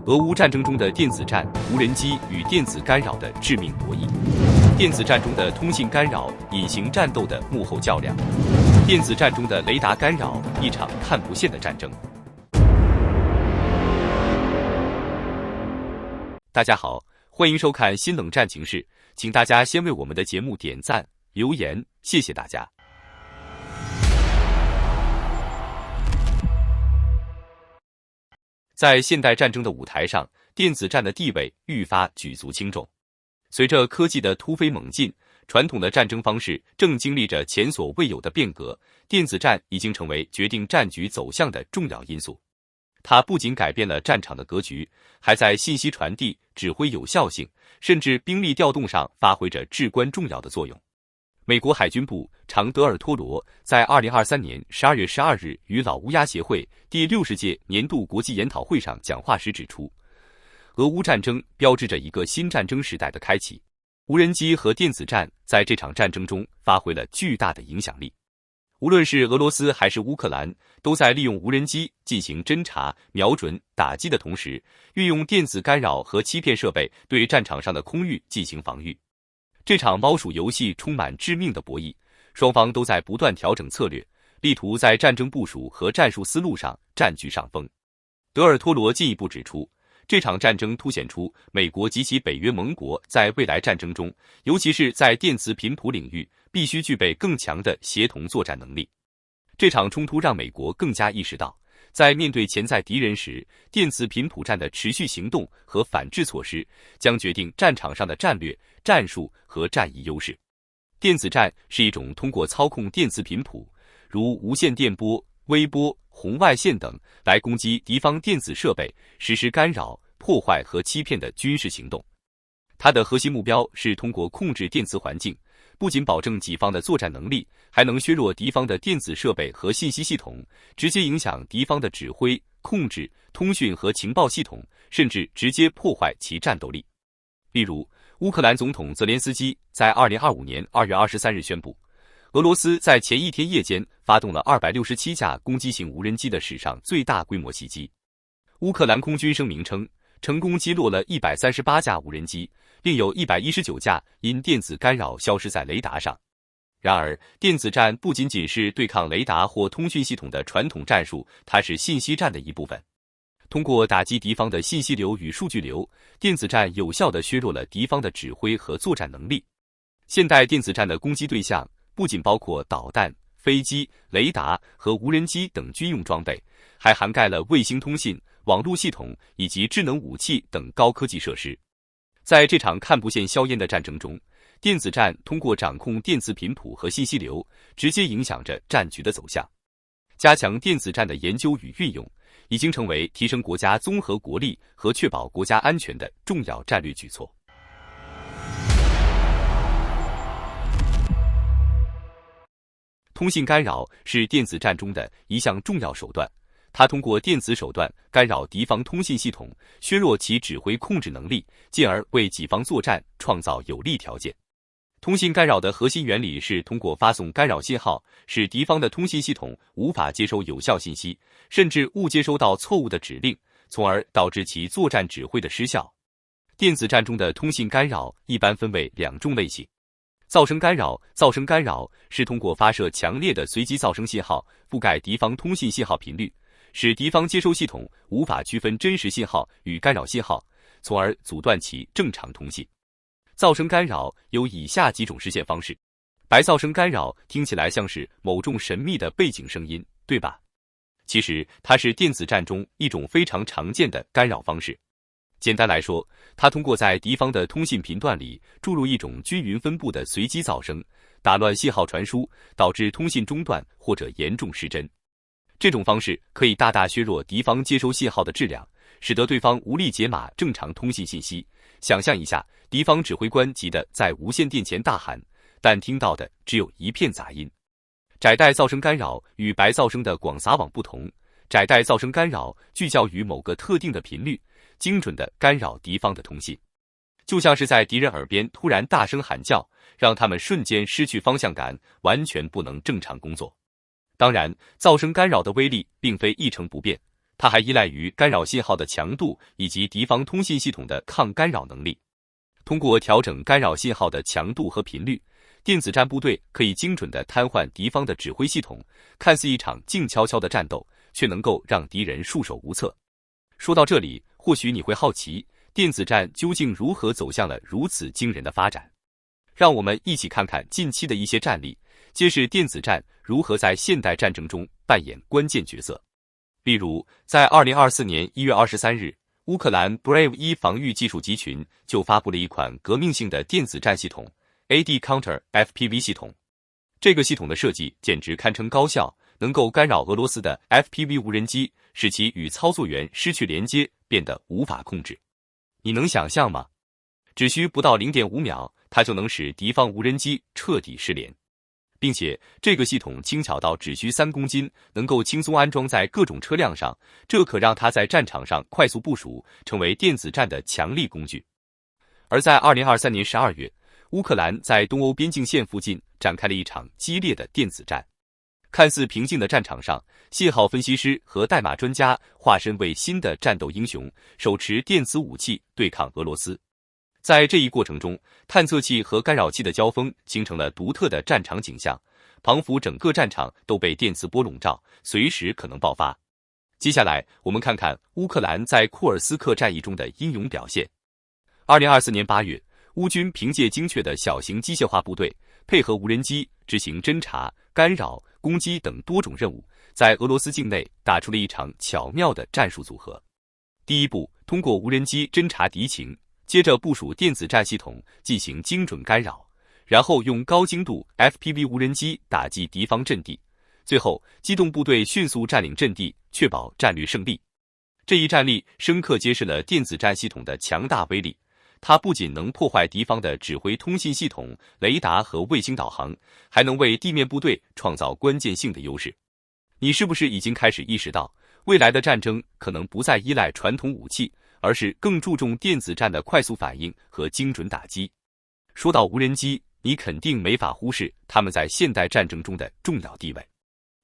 俄乌战争中的电子战、无人机与电子干扰的致命博弈，电子战中的通信干扰、隐形战斗的幕后较量，电子战中的雷达干扰，一场看不见的战争。大家好，欢迎收看新冷战情势，请大家先为我们的节目点赞、留言，谢谢大家。在现代战争的舞台上，电子战的地位愈发举足轻重。随着科技的突飞猛进，传统的战争方式正经历着前所未有的变革，电子战已经成为决定战局走向的重要因素。它不仅改变了战场的格局，还在信息传递、指挥有效性，甚至兵力调动上发挥着至关重要的作用。美国海军部长德尔托罗在2023年12月12日与老乌鸦协会第60届年度国际研讨会上讲话时指出，俄乌战争标志着一个新战争时代的开启，无人机和电子战在这场战争中发挥了巨大的影响力。无论是俄罗斯还是乌克兰，都在利用无人机进行侦察、瞄准、打击的同时，运用电子干扰和欺骗设备对战场上的空域进行防御。这场猫鼠游戏充满致命的博弈，双方都在不断调整策略，力图在战争部署和战术思路上占据上风。德尔托罗进一步指出，这场战争凸显出美国及其北约盟国在未来战争中，尤其是在电子频谱领域，必须具备更强的协同作战能力。这场冲突让美国更加意识到，在面对潜在敌人时，电子频谱战的持续行动和反制措施将决定战场上的战略、战术和战役优势。电子战是一种通过操控电子频谱，如无线电波、微波、红外线等，来攻击敌方电子设备，实施干扰、破坏和欺骗的军事行动。它的核心目标是通过控制电磁环境，不仅保证己方的作战能力，还能削弱敌方的电子设备和信息系统，直接影响敌方的指挥、控制、通讯和情报系统，甚至直接破坏其战斗力。例如，乌克兰总统泽连斯基在2025年2月23日宣布，俄罗斯在前一天夜间发动了267架攻击型无人机的史上最大规模袭击。乌克兰空军声明称，成功击落了138架无人机，另有119架因电子干扰消失在雷达上。然而，电子战不仅仅是对抗雷达或通讯系统的传统战术，它是信息战的一部分。通过打击敌方的信息流与数据流，电子战有效地削弱了敌方的指挥和作战能力。现代电子战的攻击对象不仅包括导弹、飞机、雷达和无人机等军用装备，还涵盖了卫星通信、网络系统以及智能武器等高科技设施。在这场看不见硝烟的战争中，电子战通过掌控电子频谱和信息流，直接影响着战局的走向。加强电子战的研究与运用，已经成为提升国家综合国力和确保国家安全的重要战略举措。通信干扰是电子战中的一项重要手段，它通过电子手段干扰敌方通信系统，削弱其指挥控制能力，进而为己方作战创造有利条件。通信干扰的核心原理是通过发送干扰信号，使敌方的通信系统无法接收有效信息，甚至误接收到错误的指令，从而导致其作战指挥的失效。电子战中的通信干扰一般分为两种类型。噪声干扰，噪声干扰是通过发射强烈的随机噪声信号，覆盖敌方通信信号频率，使敌方接收系统无法区分真实信号与干扰信号，从而阻断其正常通信。噪声干扰有以下几种实现方式。白噪声干扰听起来像是某种神秘的背景声音，对吧？其实它是电子战中一种非常常见的干扰方式。简单来说，它通过在敌方的通信频段里注入一种均匀分布的随机噪声，打乱信号传输，导致通信中断或者严重失真。这种方式可以大大削弱敌方接收信号的质量，使得对方无力解码正常通信信息。想象一下，敌方指挥官急得在无线电前大喊，但听到的只有一片杂音。窄带噪声干扰与白噪声的广撒网不同，窄带噪声干扰聚焦于某个特定的频率，精准地干扰敌方的通信，就像是在敌人耳边突然大声喊叫，让他们瞬间失去方向感，完全不能正常工作。当然，噪声干扰的威力并非一成不变，它还依赖于干扰信号的强度以及敌方通信系统的抗干扰能力。通过调整干扰信号的强度和频率，电子战部队可以精准地瘫痪敌方的指挥系统，看似一场静悄悄的战斗，却能够让敌人束手无策。说到这里，或许你会好奇，电子战究竟如何走向了如此惊人的发展？让我们一起看看近期的一些战例，揭示电子战如何在现代战争中扮演关键角色。例如，在2024年1月23日，乌克兰 Brave 1防御技术集群就发布了一款革命性的电子战系统 AD Counter FPV 系统。这个系统的设计简直堪称高效，能够干扰俄罗斯的 FPV 无人机，使其与操作员失去连接，变得无法控制。你能想象吗？只需不到 0.5 秒，它就能使敌方无人机彻底失联。并且这个系统轻巧到只需3公斤，能够轻松安装在各种车辆上，这可让它在战场上快速部署，成为电子战的强力工具。而在2023年12月，乌克兰在东欧边境线附近展开了一场激烈的电子战。看似平静的战场上，信号分析师和代码专家化身为新的战斗英雄，手持电子武器对抗俄罗斯。在这一过程中，探测器和干扰器的交锋形成了独特的战场景象，仿佛整个战场都被电磁波笼罩，随时可能爆发。接下来，我们看看乌克兰在库尔斯克战役中的英勇表现。2024年8月，乌军凭借精确的小型机械化部队，配合无人机执行侦察、干扰、攻击等多种任务，在俄罗斯境内打出了一场巧妙的战术组合。第一步，通过无人机侦察敌情。接着部署电子战系统进行精准干扰，然后用高精度 FPV 无人机打击敌方阵地，最后机动部队迅速占领阵地，确保战略胜利。这一战例深刻揭示了电子战系统的强大威力，它不仅能破坏敌方的指挥通信系统、雷达和卫星导航，还能为地面部队创造关键性的优势。你是不是已经开始意识到，未来的战争可能不再依赖传统武器，而是更注重电子战的快速反应和精准打击？说到无人机，你肯定没法忽视它们在现代战争中的重要地位。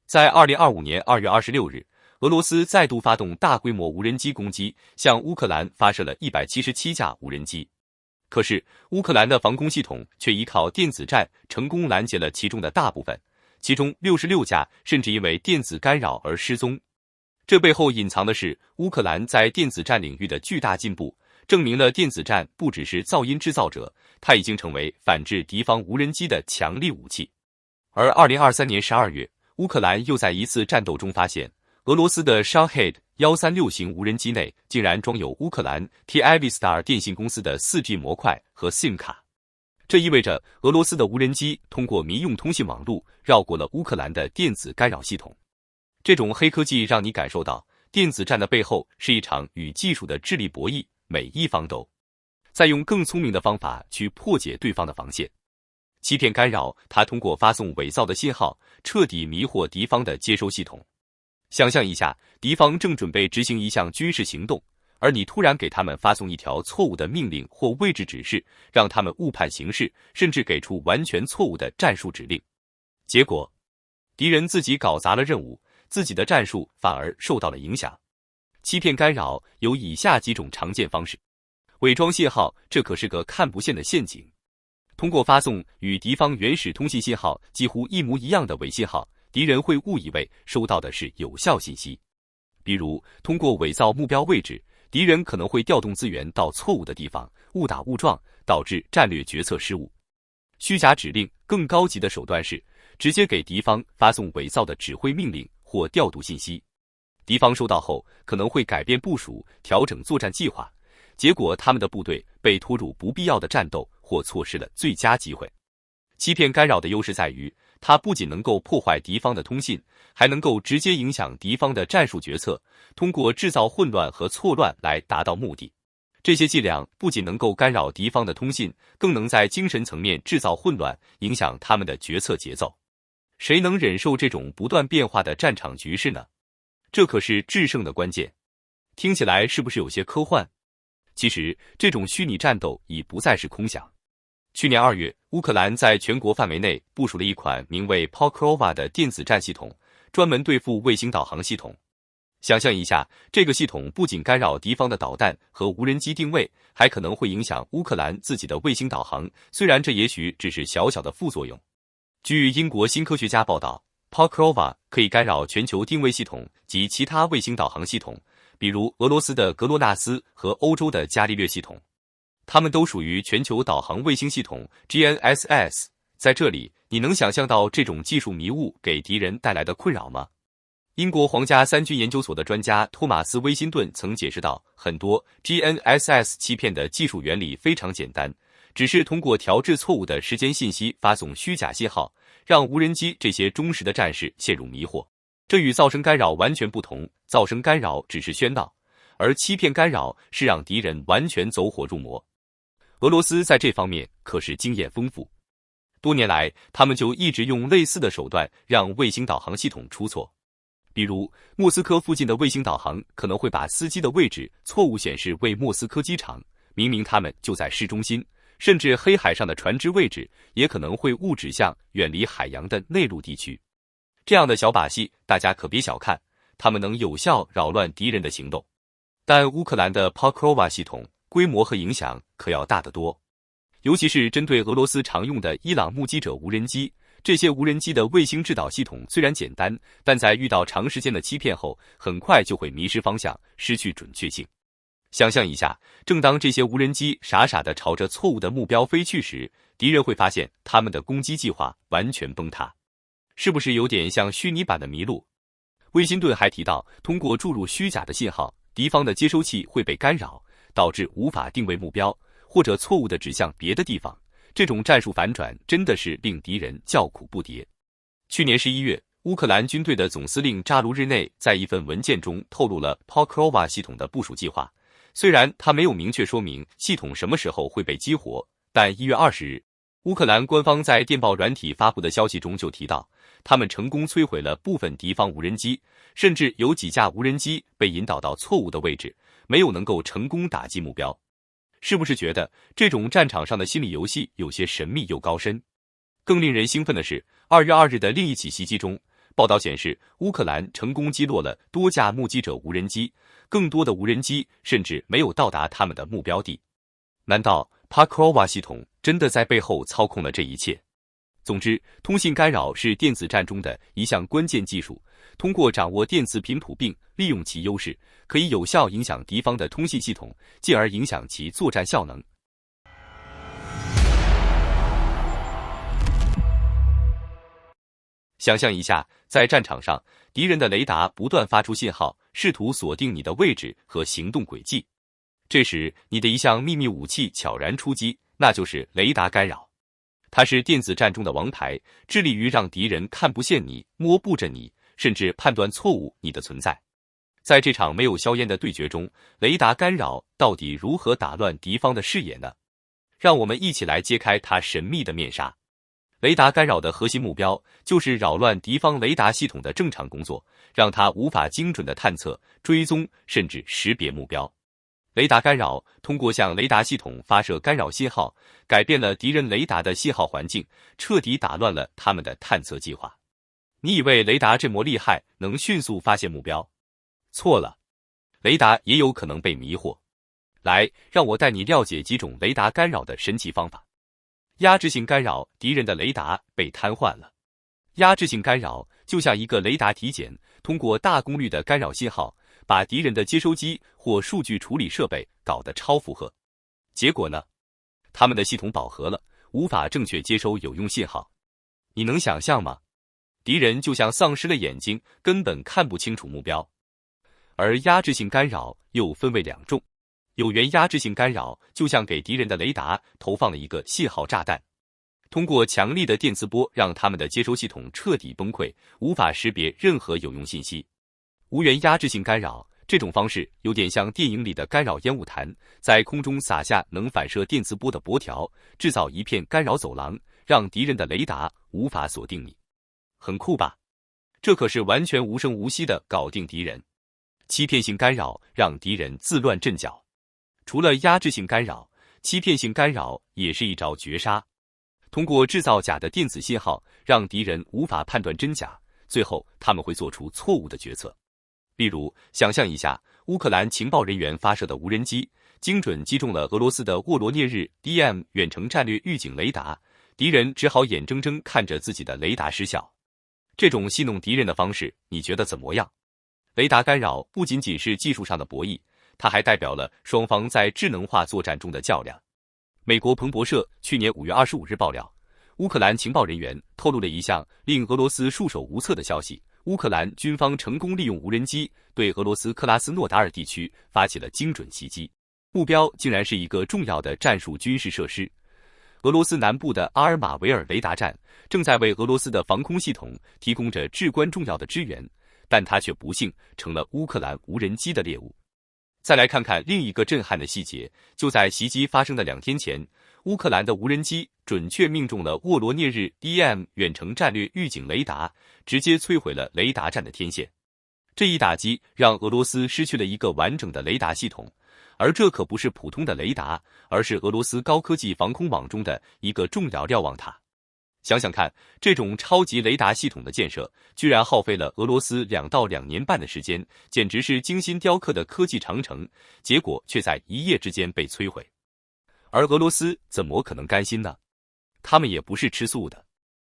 在2025年2月26日，俄罗斯再度发动大规模无人机攻击，向乌克兰发射了177架无人机。可是，乌克兰的防空系统却依靠电子战成功拦截了其中的大部分，其中66架甚至因为电子干扰而失踪。这背后隐藏的是乌克兰在电子战领域的巨大进步，证明了电子战不只是噪音制造者，它已经成为反制敌方无人机的强力武器。而2023年12月，乌克兰又在一次战斗中发现，俄罗斯的 Shahed 136型无人机内竟然装有乌克兰 Kyivstar 电信公司的 4G 模块和 SIM 卡。这意味着俄罗斯的无人机通过民用通信网络绕过了乌克兰的电子干扰系统。这种黑科技让你感受到，电子战的背后是一场与技术的智力博弈，每一方都在用更聪明的方法去破解对方的防线。欺骗干扰，它通过发送伪造的信号，彻底迷惑敌方的接收系统。想象一下，敌方正准备执行一项军事行动，而你突然给他们发送一条错误的命令或位置指示，让他们误判形势，甚至给出完全错误的战术指令。结果，敌人自己搞砸了任务，自己的战术反而受到了影响。欺骗干扰有以下几种常见方式。伪装信号，这可是个看不见的陷阱。通过发送与敌方原始通信信号几乎一模一样的伪信号，敌人会误以为收到的是有效信息。比如，通过伪造目标位置，敌人可能会调动资源到错误的地方，误打误撞，导致战略决策失误。虚假指令，更高级的手段是直接给敌方发送伪造的指挥命令或调度信息，敌方收到后可能会改变部署，调整作战计划，结果他们的部队被拖入不必要的战斗或错失了最佳机会。欺骗干扰的优势在于，它不仅能够破坏敌方的通信，还能够直接影响敌方的战术决策，通过制造混乱和错乱来达到目的。这些伎俩不仅能够干扰敌方的通信，更能在精神层面制造混乱，影响他们的决策节奏。谁能忍受这种不断变化的战场局势呢？这可是制胜的关键。听起来是不是有些科幻？其实，这种虚拟战斗已不再是空想。去年2月，乌克兰在全国范围内部署了一款名为 Pokrova 的电子战系统，专门对付卫星导航系统。想象一下，这个系统不仅干扰敌方的导弹和无人机定位，还可能会影响乌克兰自己的卫星导航，虽然这也许只是小小的副作用。据英国新科学家报道， Pokrova 可以干扰全球定位系统及其他卫星导航系统，比如俄罗斯的格罗纳斯和欧洲的伽利略系统，它们都属于全球导航卫星系统 GNSS。 在这里，你能想象到这种技术迷雾给敌人带来的困扰吗？英国皇家三军研究所的专家托马斯·威辛顿曾解释道，很多 GNSS 欺骗的技术原理非常简单，只是通过调制错误的时间信息发送虚假信号，让无人机这些忠实的战士陷入迷惑。这与噪声干扰完全不同，噪声干扰只是喧闹，而欺骗干扰是让敌人完全走火入魔。俄罗斯在这方面可是经验丰富，多年来他们就一直用类似的手段让卫星导航系统出错。比如，莫斯科附近的卫星导航可能会把司机的位置错误显示为莫斯科机场，明明他们就在市中心，甚至黑海上的船只位置也可能会误指向远离海洋的内陆地区。这样的小把戏，大家可别小看，他们能有效扰乱敌人的行动。但乌克兰的 Pokrova 系统规模和影响可要大得多，尤其是针对俄罗斯常用的伊朗目击者无人机。这些无人机的卫星制导系统虽然简单，但在遇到长时间的欺骗后，很快就会迷失方向，失去准确性。想象一下，正当这些无人机傻傻地朝着错误的目标飞去时，敌人会发现他们的攻击计划完全崩塌。是不是有点像虚拟版的迷路？威辛顿还提到，通过注入虚假的信号，敌方的接收器会被干扰，导致无法定位目标，或者错误地指向别的地方。这种战术反转真的是令敌人叫苦不迭。去年11月，乌克兰军队的总司令扎卢日内在一份文件中透露了 Pokrova 系统的部署计划。虽然他没有明确说明系统什么时候会被激活，但1月20日，乌克兰官方在电报软体发布的消息中就提到，他们成功摧毁了部分敌方无人机，甚至有几架无人机被引导到错误的位置，没有能够成功打击目标。是不是觉得这种战场上的心理游戏有些神秘又高深？更令人兴奋的是，2月2日的另一起袭击中，报道显示乌克兰成功击落了多架目击者无人机，更多的无人机甚至没有到达他们的目标地。难道 Pokrova 系统真的在背后操控了这一切？总之，通信干扰是电子战中的一项关键技术，通过掌握电磁频谱并利用其优势，可以有效影响敌方的通信系统，进而影响其作战效能。想象一下，在战场上，敌人的雷达不断发出信号，试图锁定你的位置和行动轨迹。这时，你的一项秘密武器悄然出击，那就是雷达干扰。它是电子战中的王牌，致力于让敌人看不见你、摸不着你，甚至判断错误你的存在。在这场没有硝烟的对决中，雷达干扰到底如何打乱敌方的视野呢？让我们一起来揭开它神秘的面纱。雷达干扰的核心目标就是扰乱敌方雷达系统的正常工作，让它无法精准地探测、追踪甚至识别目标。雷达干扰通过向雷达系统发射干扰信号，改变了敌人雷达的信号环境，彻底打乱了他们的探测计划。你以为雷达这么厉害，能迅速发现目标？错了，雷达也有可能被迷惑。来，让我带你了解几种雷达干扰的神奇方法。压制性干扰，敌人的雷达被瘫痪了。压制性干扰就像一个雷达体检，通过大功率的干扰信号，把敌人的接收机或数据处理设备搞得超负荷。结果呢？他们的系统饱和了，无法正确接收有用信号。你能想象吗？敌人就像丧失了眼睛，根本看不清楚目标。而压制性干扰又分为两种。有源压制性干扰就像给敌人的雷达投放了一个信号炸弹，通过强力的电磁波让他们的接收系统彻底崩溃，无法识别任何有用信息。无源压制性干扰这种方式有点像电影里的干扰烟雾弹，在空中撒下能反射电磁波的箔条，制造一片干扰走廊，让敌人的雷达无法锁定你。很酷吧？这可是完全无声无息的搞定敌人。欺骗性干扰让敌人自乱阵脚。除了压制性干扰，欺骗性干扰也是一招绝杀。通过制造假的电子信号，让敌人无法判断真假，最后他们会做出错误的决策。例如，想象一下，乌克兰情报人员发射的无人机，精准击中了俄罗斯的沃罗涅日 DM 远程战略预警雷达，敌人只好眼睁睁看着自己的雷达失效。这种戏弄敌人的方式，你觉得怎么样？雷达干扰不仅仅是技术上的博弈，它还代表了双方在智能化作战中的较量。美国彭博社去年5月25日爆料，乌克兰情报人员透露了一项令俄罗斯束手无策的消息：乌克兰军方成功利用无人机对俄罗斯克拉斯诺达尔地区发起了精准袭击，目标竟然是一个重要的战术军事设施。俄罗斯南部的阿尔马维尔雷达站正在为俄罗斯的防空系统提供着至关重要的支援，但它却不幸成了乌克兰无人机的猎物。再来看看另一个震撼的细节，就在袭击发生的2天前，乌克兰的无人机准确命中了沃罗涅日 DM 远程战略预警雷达，直接摧毁了雷达站的天线。这一打击让俄罗斯失去了一个完整的雷达系统，而这可不是普通的雷达，而是俄罗斯高科技防空网中的一个重要瞭望塔。想想看，这种超级雷达系统的建设，居然耗费了俄罗斯2到2年半的时间，简直是精心雕刻的科技长城，结果却在一夜之间被摧毁。而俄罗斯怎么可能甘心呢？他们也不是吃素的。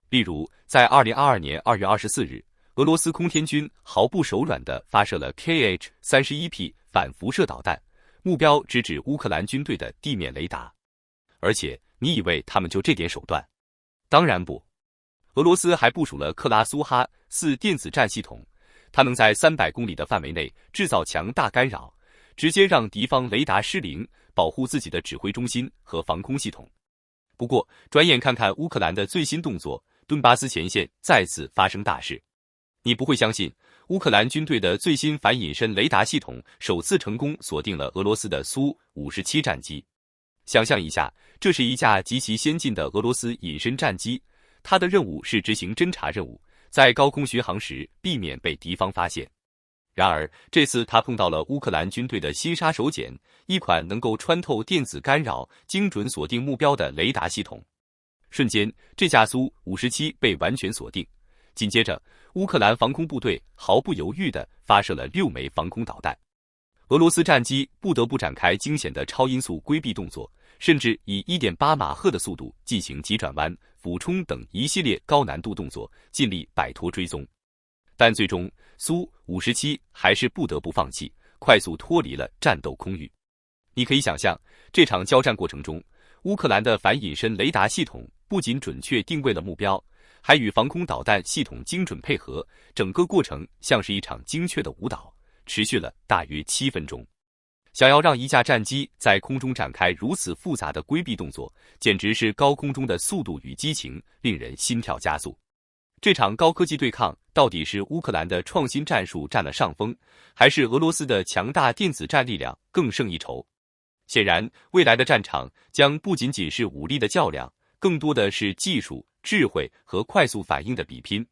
例如，在2022年2月24日，俄罗斯空天军毫不手软地发射了 Kh-31P 反辐射导弹，目标直指乌克兰军队的地面雷达。而且，你以为他们就这点手段？当然不，俄罗斯还部署了克拉苏哈4电子战系统，它能在300公里的范围内制造强大干扰，直接让敌方雷达失灵，保护自己的指挥中心和防空系统。不过，转眼看看乌克兰的最新动作，顿巴斯前线再次发生大事。你不会相信，乌克兰军队的最新反隐身雷达系统首次成功锁定了俄罗斯的苏57战机。想象一下，这是一架极其先进的俄罗斯隐身战机，它的任务是执行侦察任务，在高空巡航时避免被敌方发现。然而，这次它碰到了乌克兰军队的新杀手锏，一款能够穿透电子干扰、精准锁定目标的雷达系统。瞬间，这架苏57被完全锁定。紧接着，乌克兰防空部队毫不犹豫地发射了6枚防空导弹。俄罗斯战机不得不展开惊险的超音速规避动作，甚至以 1.8 马赫的速度进行急转弯、俯冲等一系列高难度动作，尽力摆脱追踪。但最终，苏57还是不得不放弃，快速脱离了战斗空域。你可以想象，这场交战过程中，乌克兰的反隐身雷达系统不仅准确定位了目标，还与防空导弹系统精准配合，整个过程像是一场精确的舞蹈，持续了大约7分钟。想要让一架战机在空中展开如此复杂的规避动作，简直是高空中的速度与激情，令人心跳加速。这场高科技对抗到底是乌克兰的创新战术占了上风，还是俄罗斯的强大电子战力量更胜一筹？显然，未来的战场将不仅仅是武力的较量，更多的是技术、智慧和快速反应的比拼。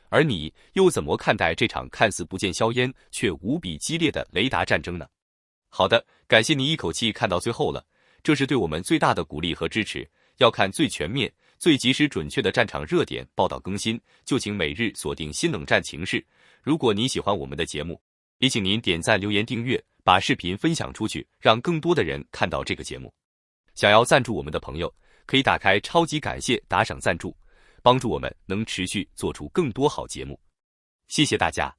而你又怎么看待这场看似不见硝烟却无比激烈的雷达战争呢？好的，感谢你一口气看到最后了，这是对我们最大的鼓励和支持。要看最全面、最及时准确的战场热点报道更新，就请每日锁定新冷战情势。如果您喜欢我们的节目，也请您点赞、留言、订阅，把视频分享出去，让更多的人看到这个节目。想要赞助我们的朋友，可以打开超级感谢打赏赞助，帮助我们能持续做出更多好节目。谢谢大家。